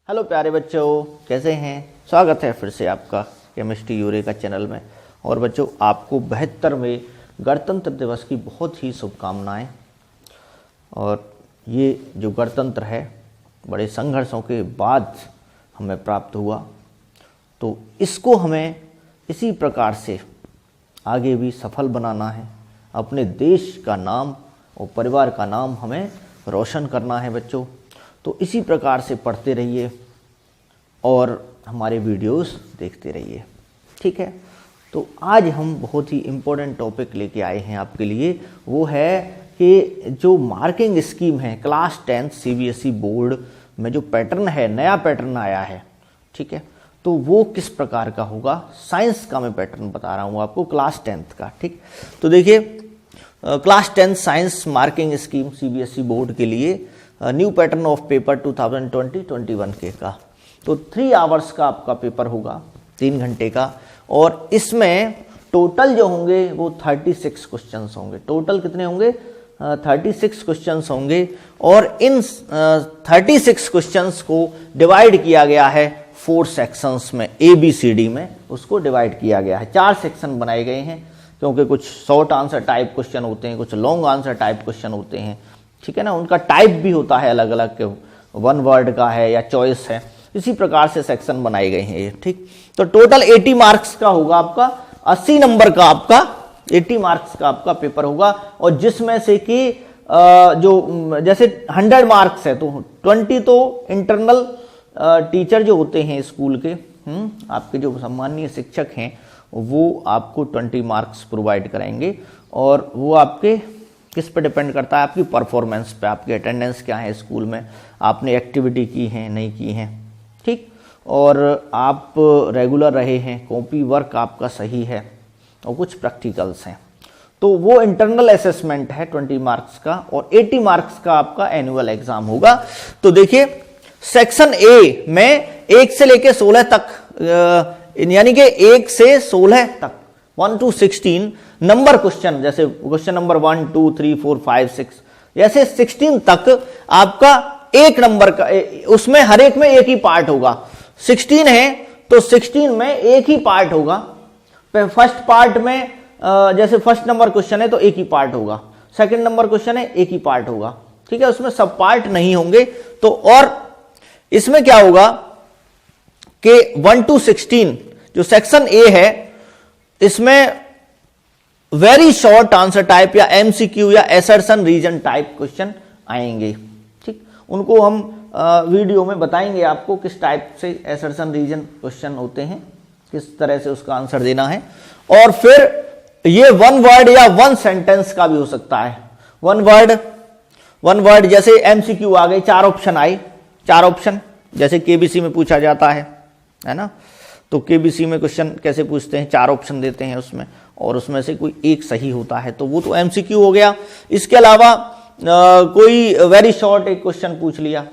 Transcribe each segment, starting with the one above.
Hello प्यारे बच्चों, कैसे हैं। स्वागत है फिर से आपका केमिस्ट्री यूरेका चैनल में। और बच्चों, आपको 72वें गणतंत्र दिवस की बहुत ही शुभकामनाएं। और ये जो गणतंत्र है बड़े संघर्षों के बाद हमें प्राप्त हुआ, तो इसको हमें इसी प्रकार से आगे भी सफल बनाना है। अपने देश का नाम और परिवार का नाम हमें रोशन करना है बच्चों। तो इसी प्रकार से पढ़ते रहिए और हमारे वीडियोस देखते रहिए, ठीक है। तो आज हम बहुत ही इम्पोर्टेंट टॉपिक लेके आए हैं आपके लिए। वो है कि जो मार्किंग स्कीम है क्लास 10 सीबीएसई बोर्ड में जो पैटर्न है, नया पैटर्न आया है, ठीक है। तो वो किस प्रकार का होगा, साइंस का मैं पैटर्न बता रहा हूँ आपको, क्लास 10 का, ठीक। तो देखिए, class 10 science marking scheme CBSE board के लिए न्यू पैटर्न ऑफ पेपर 2020-21 के का। तो 3 आवर्स का आपका पेपर होगा, 3 घंटे का। और इसमें टोटल जो होंगे वो 36 क्वेश्चंस होंगे। टोटल कितने होंगे? 36 क्वेश्चंस होंगे। और इन 36 क्वेश्चंस को डिवाइड किया गया है 4 सेक्शंस में, ABCD में उसको डिवाइड किया गया है। 4 सेक्शन बनाए गए हैं, क्योंकि कुछ शॉर्ट आंसर टाइप क्वेश्चन होते हैं, कुछ लॉन्ग आंसर टाइप क्वेश्चन होते हैं, ठीक है ना। उनका टाइप भी होता है अलग अलग, के 1 वर्ड का है या चॉइस है, इसी प्रकार से सेक्शन बनाए गए हैं ये, ठीक। तो टोटल 80 मार्क्स का होगा आपका, 80 नंबर का आपका 80 मार्क्स का आपका पेपर होगा। और जिसमें से कि जो जैसे 100 मार्क्स है तो 20 तो इंटरनल टीचर जो होते हैं स्कूल के, आपके जो सम्मानीय शिक्षक हैं वो आपको 20 मार्क्स प्रोवाइड करेंगे। और वो आपके किस पे डिपेंड करता है? आपकी परफॉर्मेंस पे, आपकी अटेंडेंस क्या है स्कूल में, आपने एक्टिविटी की है नहीं की है, ठीक। और आप रेगुलर रहे हैं, कॉपी वर्क आपका सही है, और कुछ प्रैक्टिकल्स हैं। तो वो इंटरनल असेसमेंट है 20 मार्क्स का। और 80 मार्क्स का आपका एनुअल एग्जाम होगा। तो देखिए, सेक्शन ए में 1 से लेके 16 तक, यानी कि 1 से 16 तक 1 to 16 नंबर क्वेश्चन, जैसे क्वेश्चन नंबर 1, 2, 3, 4, 5, 6, जैसे 16 तक आपका 1 नंबर का, उसमें हर एक में एक ही पार्ट होगा। 16 है तो 16 में एक ही पार्ट होगा। फर्स्ट पार्ट में जैसे फर्स्ट नंबर क्वेश्चन है तो एक ही पार्ट होगा, सेकंड नंबर क्वेश्चन है एक ही पार्ट होगा, ठीक है। उसमें सब पार्ट नहीं होंगे। तो और इसमें क्या होगा कि 1 to 16 जो सेक्शन ए है, इसमें वेरी शॉर्ट आंसर टाइप या एमसीक्यू या असर्शन रीजन टाइप क्वेश्चन आएंगे, ठीक। उनको हम वीडियो में बताएंगे आपको किस टाइप से असर्शन रीजन क्वेश्चन होते हैं, किस तरह से उसका आंसर देना है। और फिर ये 1 वर्ड या 1 सेंटेंस का भी हो सकता है। 1 वर्ड जैसे एमसीक्यू आ गए, 4 ऑप्शन आए, 4 ऑप्शन जैसे केबीसी में पूछा जाता है ना। तो केबीसी में क्वेश्चन कैसे पूछते हैं, 4 ऑप्शन देते हैं उसमें, और उसमें से कोई एक सही होता है, तो वो तो एमसीक्यू हो गया। इसके अलावा कोई वेरी शॉर्ट एक क्वेश्चन पूछ लिया,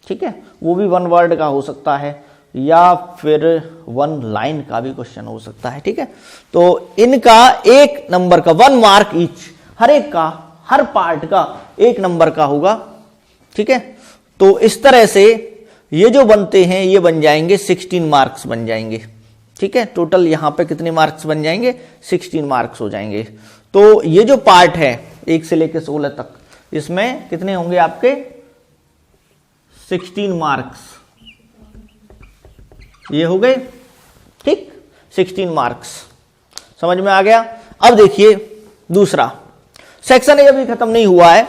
ठीक है, वो भी 1 वर्ड का हो सकता है, या फिर 1 लाइन का भी क्वेश्चन हो सकता है, ठीक है। तो इनका 1 नंबर का 1 मार्क ईच, हर एक का, हर पार्ट का 1 नंबर का होगा, ठीक है। तो इस तरह से ये जो बनते हैं ये बन जाएंगे 16 मार्क्स बन जाएंगे, ठीक है। टोटल यहां पे कितने मार्क्स बन जाएंगे? 16 मार्क्स हो जाएंगे। तो ये जो पार्ट है 1 से लेकर 16 तक, इसमें कितने होंगे आपके? 16 मार्क्स ये हो गए, ठीक। 16 मार्क्स समझ में आ गया। अब देखिए दूसरा, सेक्शन ए अभी खत्म नहीं हुआ है।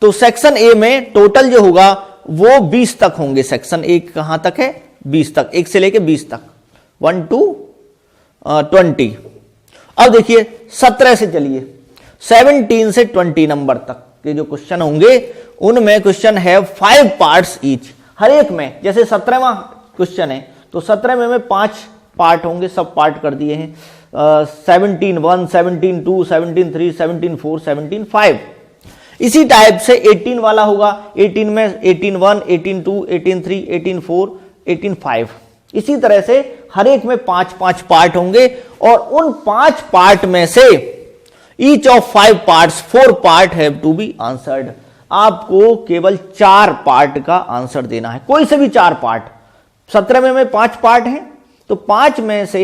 तो सेक्शन ए में टोटल जो होगा वो 20 तक होंगे। सेक्शन ए कहां तक है? 20 तक, 1 से लेके 20 तक, 1 to 20। अब देखिए 17 से चलिए 17 से 20 नंबर तक के जो क्वेश्चन होंगे, उनमें क्वेश्चन है 5 पार्ट्स ईच, हर एक में। जैसे 17वां क्वेश्चन है तो 17 में 5 पार्ट होंगे, सब पार्ट कर दिए हैं। 17(1), 17(2), 17(3), 17(4), 17(5। इसी टाइप से 18 वाला होगा, 18 में 18(1), 18(2), 18(3), 18(4), 18(5). इसी तरह से हर एक में 5-5 पार्ट होंगे। और उन 5 पार्ट में से each of 5 parts 4 part have to be answered. आपको केवल 4 पार्ट का आंसर देना है, कोई से भी 4 पार्ट। 17 में 5 पार्ट हैं, तो 5 में से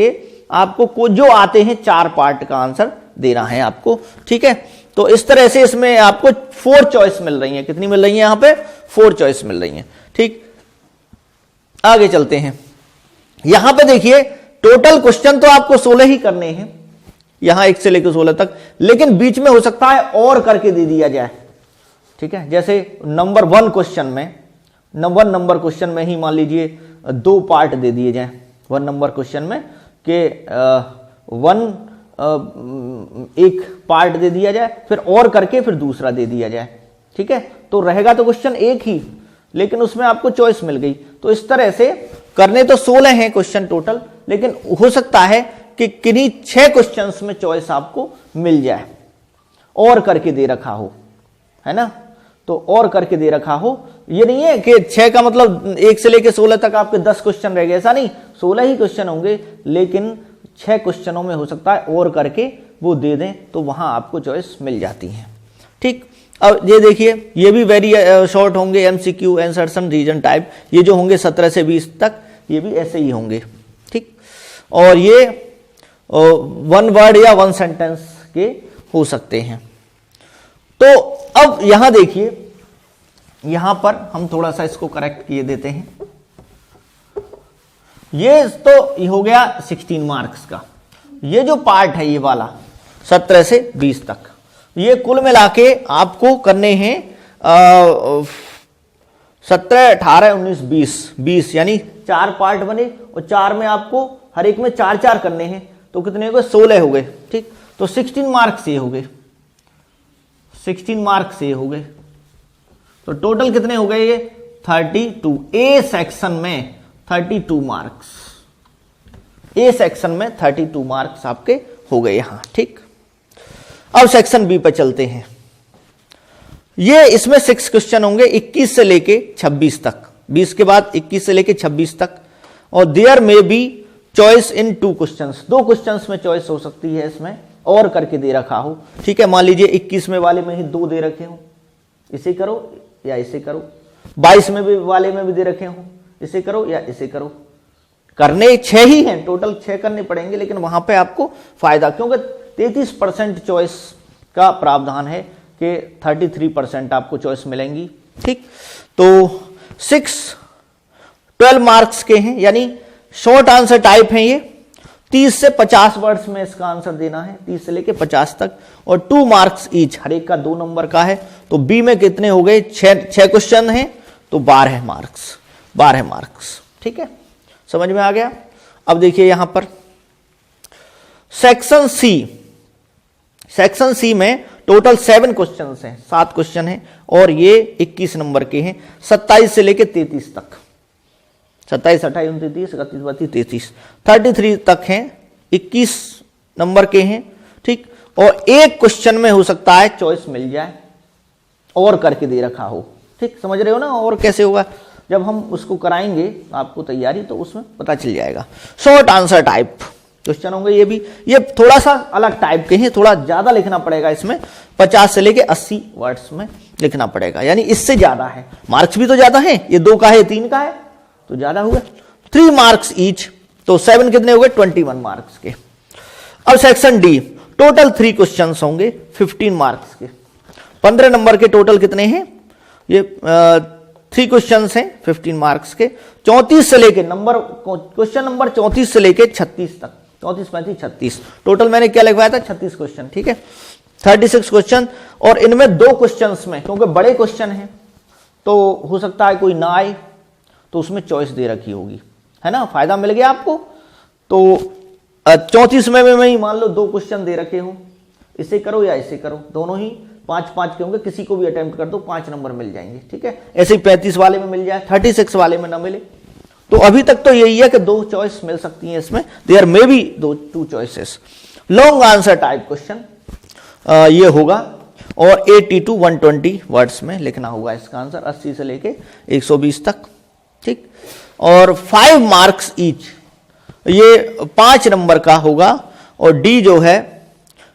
आपको जो आते हैं 4 पार्ट का आंसर देना है आपको, ठीक है। तो इस तरह से इसमें आपको 4 चॉइस मिल रही है। कितनी मिल रही है यहाँ पे? 4 चॉइस मिल रही है, ठीक। आगे चलते हैं। यहां पे देखिए टोटल क्वेश्चन तो आपको 16 ही करने हैं, यहां 1 से लेकर 16 तक, लेकिन बीच में हो सकता है और करके दे दिया जाए, ठीक है। जैसे नंबर 1 क्वेश्चन में, 1 नंबर क्वेश्चन में ही मान लीजिए 2 पार्ट दे दिए जाए 1 नंबर क्वेश्चन में, के 1 पार्ट दे दिया जाए, फिर और करके फिर दूसरा दे दिया जाए, ठीक है। तो रहेगा तो क्वेश्चन एक ही, लेकिन उसमें आपको चॉइस मिल गई। तो इस तरह से करने तो 16 हैं क्वेश्चन टोटल, लेकिन हो सकता है कि किन्हीं 6 क्वेश्चंस में चॉइस आपको मिल जाए, और करके दे रखा हो, है ना। तो और करके दे रखा हो, ये नहीं है कि 6 का मतलब 1 से लेकर 16 तक आपके 10 क्वेश्चन रह गए, ऐसा नहीं, 16 ही क्वेश्चन होंगे, लेकिन 6 क्वेश्चनों में हो सकता है और करके वो दे दें, तो वहां आपको चॉइस मिल जाती है, ठीक। अब ये देखिए, ये भी वेरी शॉर्ट होंगे, एमसीक्यू, इंसर्शन, रीजन टाइप, ये जो होंगे 17 से 20 तक, ये भी ऐसे ही होंगे, ठीक। और ये 1 वर्ड या 1 सेंटेंस के हो सकते हैं। तो अब यहां देखिए, यहां पर हम थोड़ा सा इसको करेक्ट किए देते हैं। ये तो हो गया 16 मार्क्स का। ये जो पार्ट है ये वाला 17 से 20 तक, ये कुल मिला के आपको करने हैं 17, 18, 19, 20 यानी 4 पार्ट बने, और 4 में आपको हर एक में 4-4 करने हैं, तो कितने हो गए? 16 हो गए, ठीक। तो 16 मार्क्स ये हो गए, 16 मार्क्स ये हो गए। तो टोटल कितने हो गए ये? 32। ए सेक्शन में 32 मार्क्स, ए सेक्शन में 32 मार्क्स आपके हो गए यहां, ठीक। अब सेक्शन बी पर चलते हैं। ये इसमें 6 क्वेश्चन होंगे 21 से लेके 26 तक, 20 के बाद 21 से लेके 26 तक, और there may be choice in 2 questions, 2 questions में चॉइस हो सकती है इसमें, और करके दे रखा हो, ठीक है। मान लीजिए 21 में वाले में ही 2 दे रखे हो, इसे करो या इसे करो, 22 में भी वाले में भी दे रखे हो, इसे करो या इसे करो। करने 6 ही हैं, टोटल 6 करने पड़ेंगे, लेकिन वहां पे आपको फायदा, क्योंकि 33% चॉइस का प्रावधान है कि 33% आपको चॉइस मिलेंगी, ठीक। तो 12 मार्क्स के हैं, यानी शॉर्ट आंसर टाइप है ये। 30 से 50 वर्ड्स में इसका आंसर देना है, 30 से लेके 50 तक, और 2 मार्क्स ईच, हर एक का 2 नंबर का है। तो बी में कितने हो गए? 6 क्वेश्चन हैं, तो 12 मार्क्स, 12 मार्क्स, ठीक है। समझ में आ गया? अब देखिए यहां पर सेक्शन सी, सेक्शन सी में टोटल 7 क्वेश्चन हैं, 7 क्वेश्चन हैं, और ये 21 नंबर के हैं, 27 से लेके 33 तक, 27, 28, 29, 31, 32, 33, 33 तक हैं, 21 नंबर के हैं, ठीक। और एक क्वेश्चन में हो सकता है चॉइस मिल जाए, और करके दे रखा हो, ठीक। समझ रहे हो ना? और कैसे होगा? जब हम उसको कराएंगे आपको तैयारी, तो उसमें पता चल जाएगा। शॉर्ट आंसर टाइप क्वेश्चन होंगे ये भी, ये थोड़ा सा अलग टाइप के हैं, थोड़ा ज्यादा लिखना पड़ेगा इसमें, 50 से लेके 80 वर्ड्स में लिखना पड़ेगा, यानी इससे ज्यादा है, मार्क्स भी तो ज्यादा है, ये 2 का है, 3 का है, तो ज्यादा हुआ। 3 मार्क्स ईच, तो 7 कितने हो गए? 21 मार्क्स के। अब सेक्शन डी, टोटल 3 क्वेश्चन होंगे 15 मार्क्स के, 15 नंबर के टोटल कितने हैं? ये 3 क्वेश्चन हैं 15 मार्क्स के, 34 से लेके नंबर, क्वेश्चन नंबर 34 से लेके 36 तक, 34, 35, 36, टोटल मैंने क्या लिखवाया था? 36 क्वेश्चन, ठीक है। 36 क्वेश्चन, और इनमें 2 क्वेश्चंस में, क्योंकि बड़े क्वेश्चन हैं, तो हो सकता है कोई ना आए, तो उसमें चॉइस दे रखी होगी, है ना। फायदा मिल गया आपको। तो 34 में ही मान लो 2 क्वेश्चन दे रखे हो, इसे करो या इसे करो, दोनों ही 5-5 के होंगे, किसी को भी अटेम्प्ट कर दो, 5 नंबर मिल जाएंगे, ठीक है। ऐसे ही 35 वाले में मिल जाए, 36 वाले में ना मिले, तो अभी तक तो यही है कि 2 चॉइस मिल सकती हैं इसमें, there may be 2 choices. Long answer type question ये होगा, और 80 to 120 वर्ड्स में लिखना होगा इसका आंसर, 80 से लेके 120 तक, ठीक। और 5 मार्क्स ईच, ये 5 नंबर का होगा, और डी जो है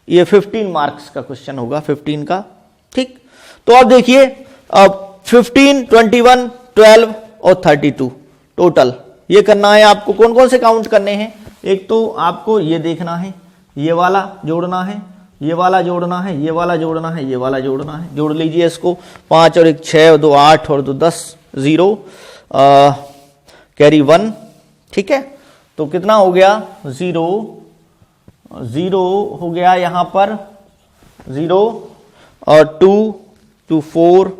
ये 15 मार्क्स का क्वेश्चन होगा, 15 का, ठीक। तो अब देखिए 15, 21, 12 और 32 टोटल ये करना है आपको। कौन कौन से काउंट करने हैं? एक तो आपको ये देखना है, ये वाला जोड़ना है, ये वाला जोड़ना है, ये वाला जोड़ना है, ये वाला जोड़ना है। जोड़ लीजिए इसको। 5 और 1 6 और 2 8 और 2 10 0 कैरी 1। ठीक है, तो कितना हो गया? 0 0 हो गया यहाँ पर 0 और 2 2 4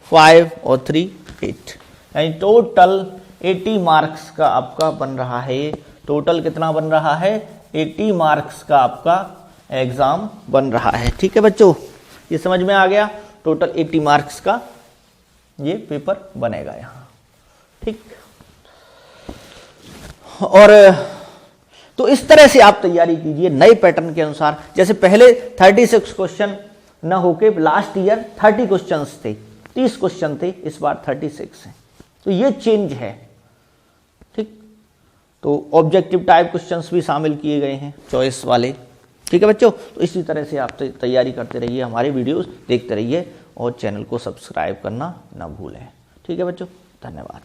5 और 3 8, यानी टोटल 80 मार्क्स का आपका बन रहा है। टोटल कितना बन रहा है? 80 मार्क्स का आपका एग्जाम बन रहा है। ठीक है बच्चों, ये समझ में आ गया? टोटल 80 मार्क्स का ये पेपर बनेगा यहाँ। ठीक, और तो इस तरह से आप तैयारी कीजिए नए पैटर्न के अनुसार। जैसे पहले 36 क्वेश्चन न होके लास्ट ईयर 30 क्वेश्चंस थे, 30 क्वेश्चन थे, इस बार 36 हैं। तो ये चेंज है। ठीक, तो ऑब्जेक्टिव टाइप क्वेश्चंस भी शामिल किए गए हैं, चॉइस वाले। ठीक है बच्चों, तो इसी तरह से आप तैयारी करते रहिए, हमारे वीडियोस देखते रहिए और चैनल को सब्सक्राइब करना ना भूलें। ठीक है बच्चों, धन्यवाद।